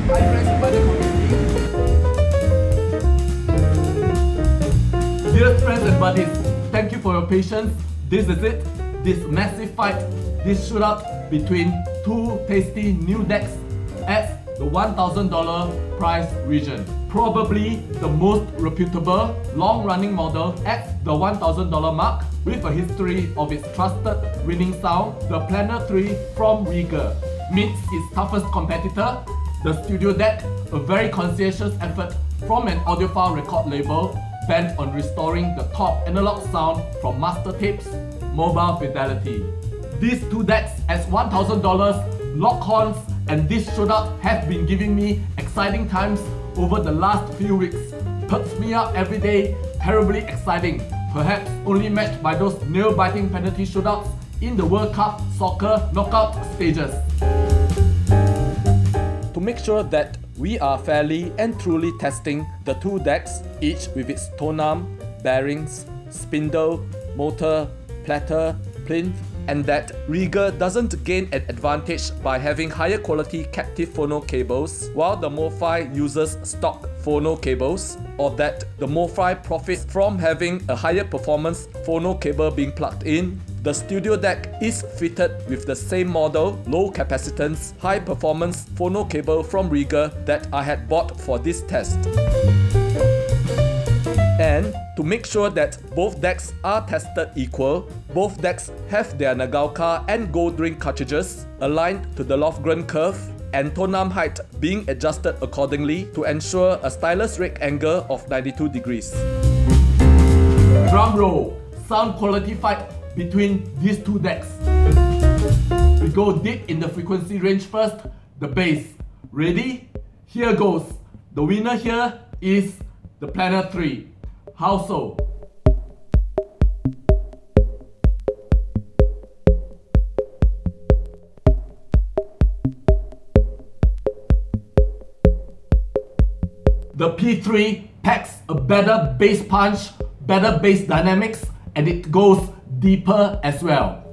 Hi friends and buddy community. Dear friends and buddies, thank you for your patience. This is it. This massive fight, this shootout between two tasty new decks at the $1,000 price region. Probably the most reputable, long-running model at the $1,000 mark with a history of its trusted winning sound, the Planner 3 from Rega meets its toughest competitor, the StudioDeck, a very conscientious effort from an audiophile record label bent on restoring the top analog sound from master tapes, mobile fidelity. These two decks at $1,000, lock horns, and this shootout have been giving me exciting times over the last few weeks. Perks me up every day, terribly exciting, perhaps only matched by those nail-biting penalty shootouts in the World Cup soccer knockout stages. To make sure that we are fairly and truly testing the two decks, each with its tone arm, bearings, spindle, motor, platter, plinth, and that Rega doesn't gain an advantage by having higher quality captive phono cables while the MoFi uses stock phono cables, or that the MoFi profits from having a higher performance phono cable being plugged in, the StudioDeck is fitted with the same model, low capacitance, high performance phono cable from Rega that I had bought for this test. And to make sure that both decks are tested equal, both decks have their Nagaoka and Goldring cartridges aligned to the Lofgren curve and tone arm height being adjusted accordingly to ensure a stylus rake angle of 92 degrees. Drum roll, sound quality fight between these two decks. We go deep in the frequency range first, the bass. Ready? Here goes. The winner here is the Planner 3. How so? The P3 packs a better bass punch, better bass dynamics, and it goes deeper as well.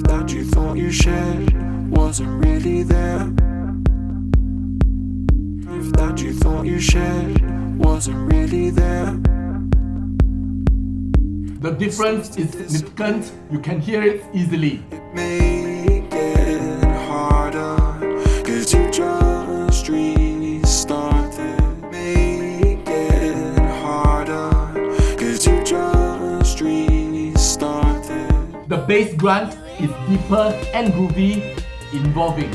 That you thought you shared wasn't really there. If that you thought you shared wasn't really there. The difference is significant, you can hear it easily. It may get harder, cause you just restarted. May get harder, cause you just restarted. The bass grunt is deeper and groovy, involving.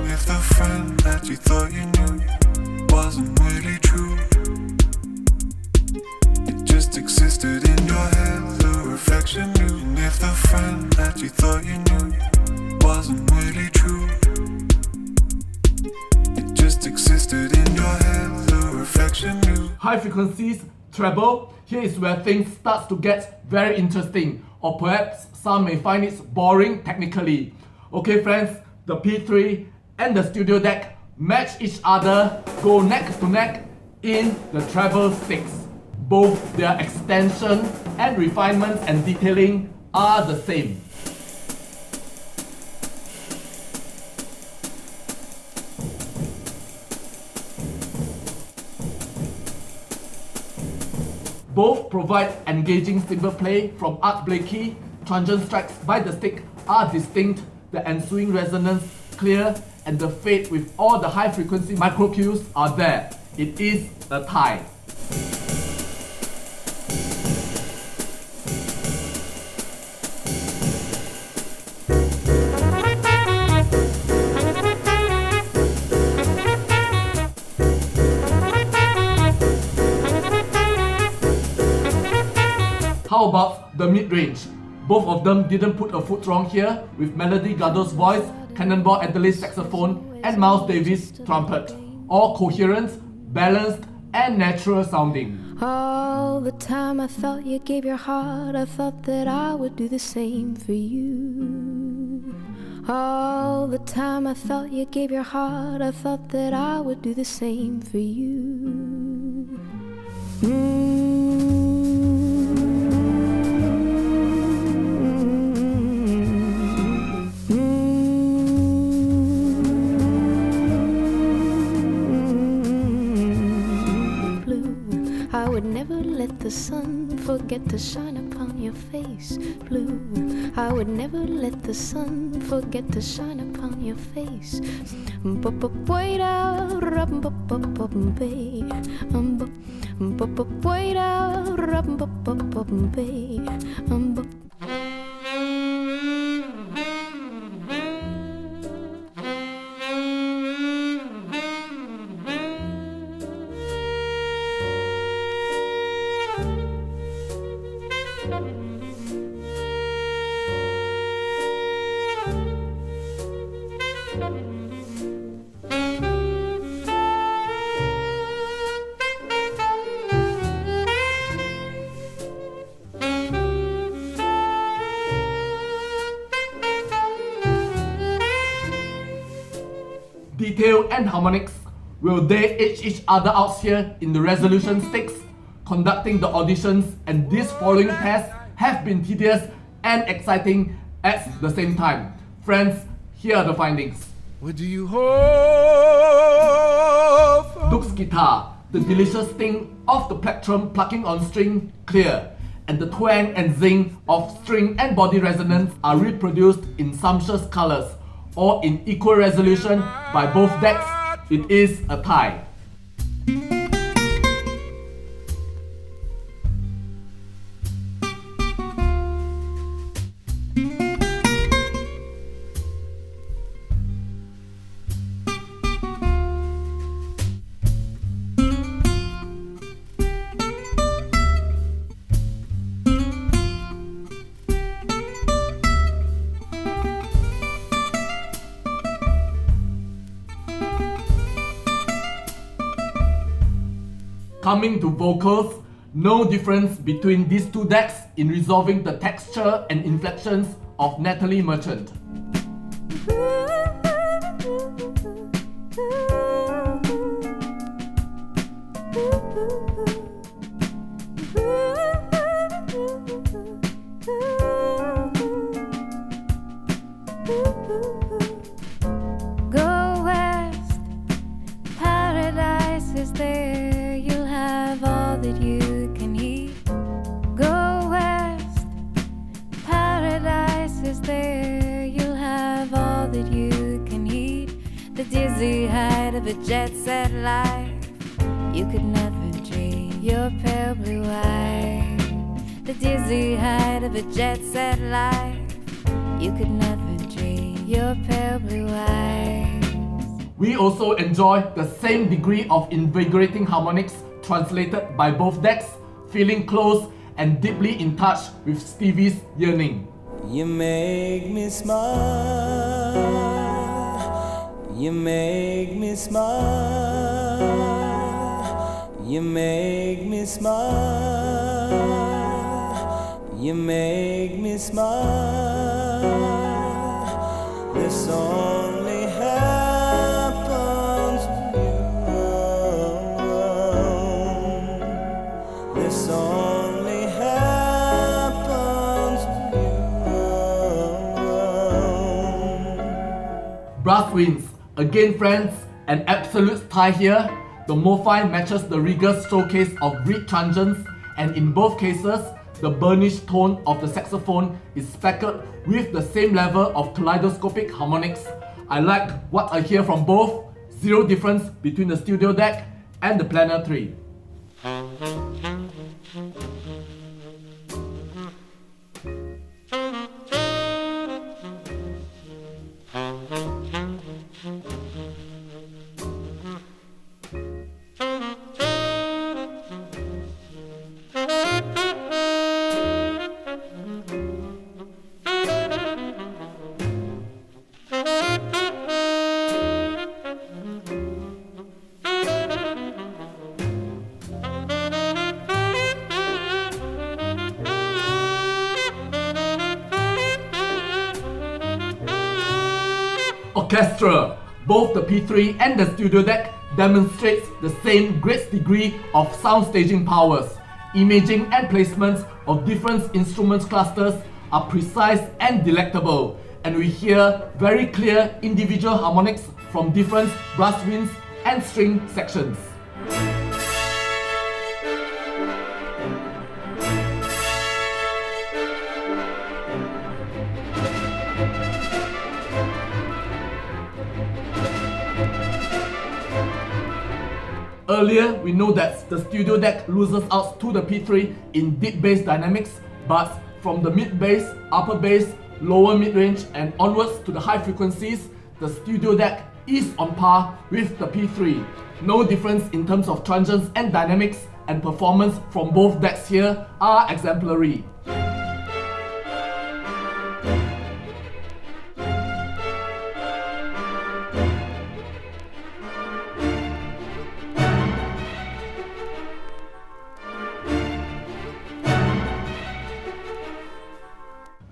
If the friend that you thought you knew wasn't really true, it just existed in your head, the reflection knew. And if the friend that you thought you knew wasn't really true, it just existed in your head, the reflection knew. High frequencies, treble, here is where things start to get very interesting, or perhaps some may find it boring technically. Okay friends, the P3 and the StudioDeck match each other, go neck to neck in the treble sticks. Both their extension and refinements and detailing are the same. Both provide engaging cymbal play from Art Blakey. Transient strikes by the stick are distinct, the ensuing resonance clear, and the fade with all the high frequency micro cues are there. It is a tie. How about the mid-range? Both of them didn't put a foot wrong here, with Melody Gado's voice, Cannonball Adderley's saxophone, and Miles Davis' trumpet. All coherent, balanced, and natural sounding. All the time I thought you gave your heart, I thought that I would do the same for you. All the time I thought you gave your heart, I thought that I would do the same for you. I would never let the sun forget to shine upon your face. Blue, I would never let the sun forget to shine upon your face. Wait out, wait out, Detail and harmonics, will they edge each other out here in the resolution stakes? Conducting the auditions and these following tests have been tedious and exciting at the same time. Friends, here are the findings. What do you hope for? Duke's guitar, the delicious sting of the plectrum plucking on string, clear, and the twang and zing of string and body resonance are reproduced in sumptuous colors or in equal resolution by both decks. It is a tie. Coming to vocals, no difference between these two decks in resolving the texture and inflections of Natalie Merchant. Go west, paradise is there. You'll have all that you can eat. Go west, paradise is there. You'll have all that you can eat. The dizzy height of a jet set life. You could never dream your pale blue eyes. The dizzy height of a jet set life. You could never dream your pale blue eyes. We also enjoy the same degree of invigorating harmonics translated by both decks, feeling close and deeply in touch with Stevie's yearning. You make me smile. You make me smile. You make me smile. You make me smile. This only happens when you. This only happens when you. Brass wins. Again friends, an absolute tie here. The MoFi matches the Rega's showcase of reed truncheons, and in both cases, the burnished tone of the saxophone is speckled with the same level of kaleidoscopic harmonics. I like what I hear from both. Zero difference between the StudioDeck and the Planner 3. orchestra. Both the P3 and the StudioDeck demonstrates the same great degree of sound staging powers. Imaging and placements of different instruments clusters are precise and delectable, and we hear very clear individual harmonics from different brass winds and string sections. Earlier, we know that the StudioDeck loses out to the P3 in deep bass dynamics, but from the mid bass, upper bass, lower mid-range and onwards to the high frequencies, the StudioDeck is on par with the P3. No difference in terms of transients and dynamics, and performance from both decks here are exemplary.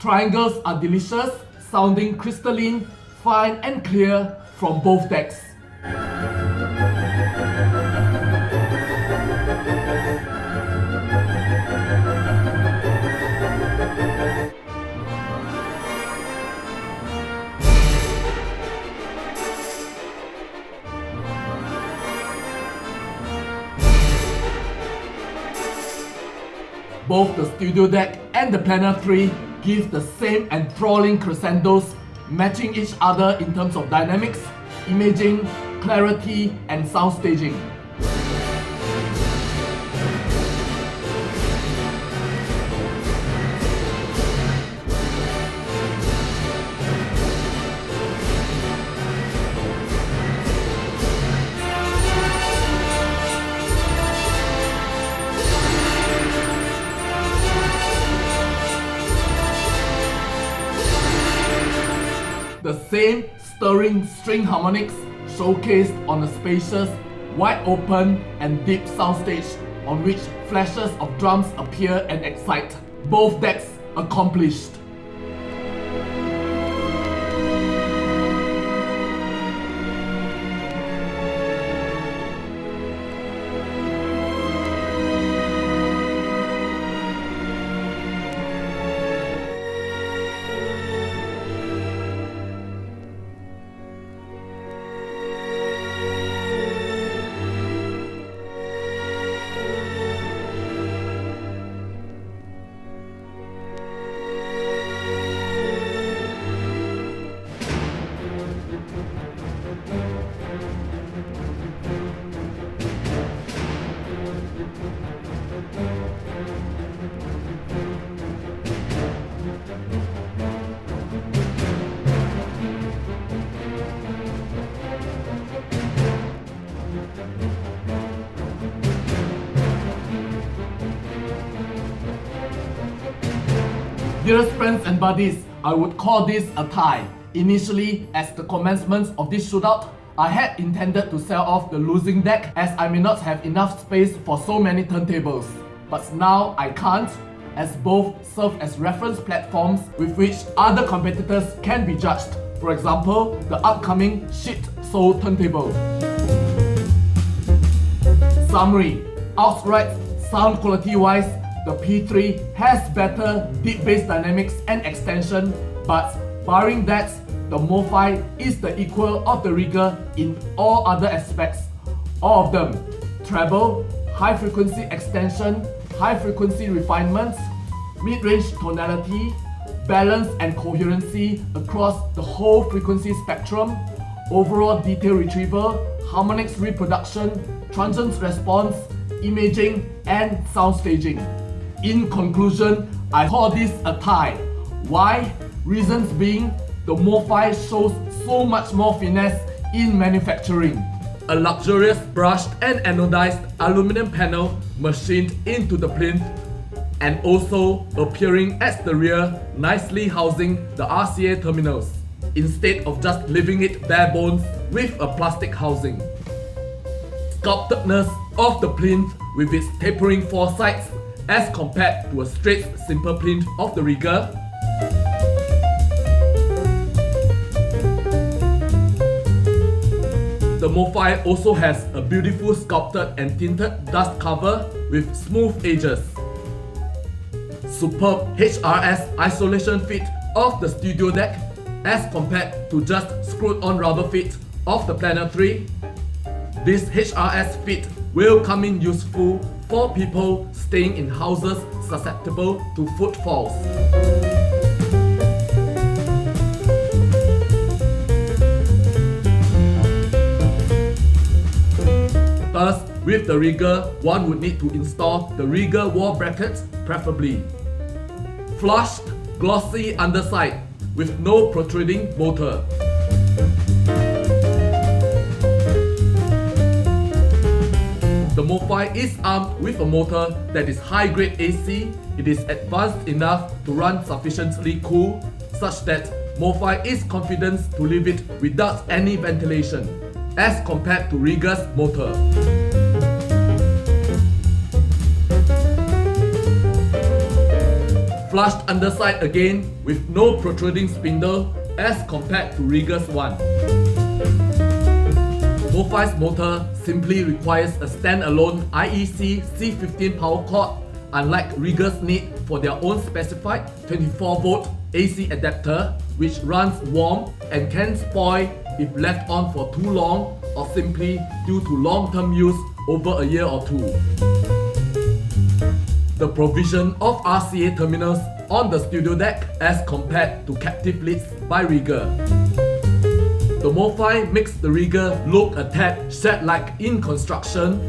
Triangles are delicious, sounding crystalline, fine and clear from both decks. Both the StudioDeck and the Planner 3 give the same enthralling crescendos, matching each other in terms of dynamics, imaging, clarity, and sound staging. The same stirring string harmonics showcased on a spacious, wide open and deep soundstage on which flashes of drums appear and excite. Both decks accomplished. Dearest friends and buddies, I would call this a tie. Initially, as the commencement of this shootout, I had intended to sell off the losing deck as I may not have enough space for so many turntables. But now I can't, as both serve as reference platforms with which other competitors can be judged. For example, the upcoming Schiit turntable. Summary: outright sound quality wise, the P3 has better deep bass dynamics and extension, but barring that, the MoFi is the equal of the Rega in all other aspects. All of them: treble, high frequency extension, high frequency refinements, mid-range tonality, balance and coherency across the whole frequency spectrum, overall detail retrieval, harmonics reproduction, transient response, imaging, and sound staging. In conclusion, I call this a tie. Why? Reasons being, the MoFi shows so much more finesse in manufacturing. A luxurious brushed and anodized aluminum panel machined into the plinth, and also appearing at the rear, nicely housing the RCA terminals, instead of just leaving it bare bones with a plastic housing. Sculptedness of the plinth with its tapering four sides as compared to a straight simple plinth of the Rega. The MoFi also has a beautiful sculpted and tinted dust cover with smooth edges. Superb HRS isolation fit of the StudioDeck as compared to just screwed-on rubber fit of the Planner 3. This HRS fit will come in useful for people staying in houses susceptible to footfalls. Thus, with the Rega, one would need to install the Rega wall brackets preferably. Flushed, glossy underside with no protruding motor. The MoFi is armed with a motor that is high-grade AC. It is advanced enough to run sufficiently cool, such that MoFi is confident to leave it without any ventilation, as compared to Rega's motor. Flushed underside again with no protruding spindle as compared to Rega's one. MoFi's motor simply requires a standalone IEC C15 power cord, unlike Rega's need for their own specified 24-volt AC adapter, which runs warm and can spoil if left on for too long or simply due to long-term use over a year or two. The provision of RCA terminals on the StudioDeck as compared to captive leads by Rega. The MoFi makes the Rega look a tad shed-like in construction.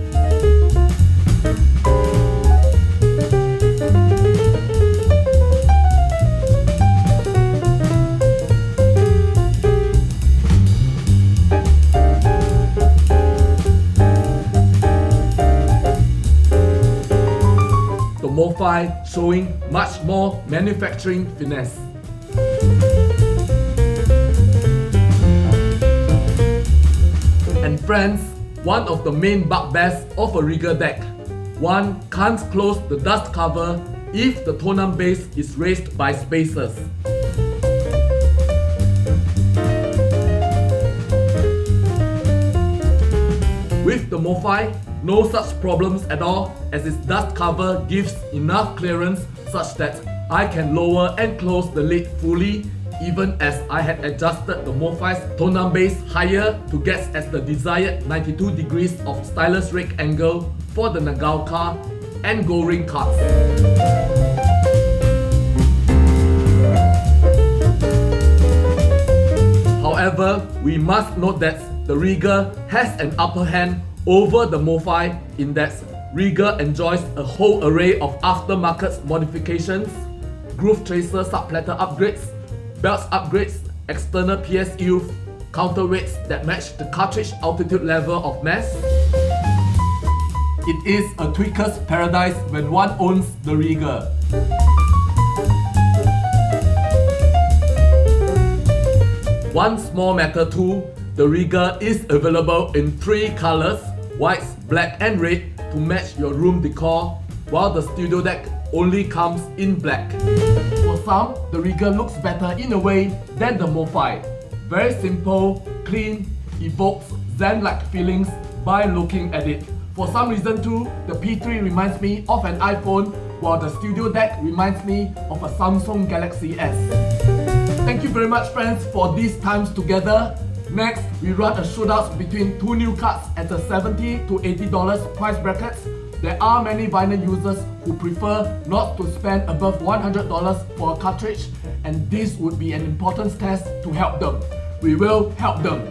MoFi showing much more manufacturing finesse. And friends, one of the main bugbears of a Rega deck, one can't close the dust cover if the tonum base is raised by spacers. With the MoFi, no such problems at all, as its dust cover gives enough clearance such that I can lower and close the lid fully, even as I had adjusted the MoFi's tonum base higher to get at the desired 92 degrees of stylus rake angle for the Nagaoka and Goldring cards. However, we must note that the Rega has an upper hand over the MoFi in that Rega enjoys a whole array of aftermarket modifications, groove tracer subplatter upgrades, belts upgrades, external PSU counterweights that match the cartridge altitude level of mass. It is a tweaker's paradise when one owns the Rega. One small matter too, the Rega is available in 3 colors, white, black and red, to match your room decor, while the StudioDeck only comes in black. For some, the Rega looks better in a way than the MoFi. Very simple, clean, evokes zen-like feelings by looking at it. For some reason too, the P3 reminds me of an iPhone, while the StudioDeck reminds me of a Samsung Galaxy S. Thank you very much friends for these times together. Next, we run a shootout between 2 new cards at a $70 to $80 price brackets. There are many vinyl users who prefer not to spend above $100 for a cartridge, and this would be an important test to help them. We will help them.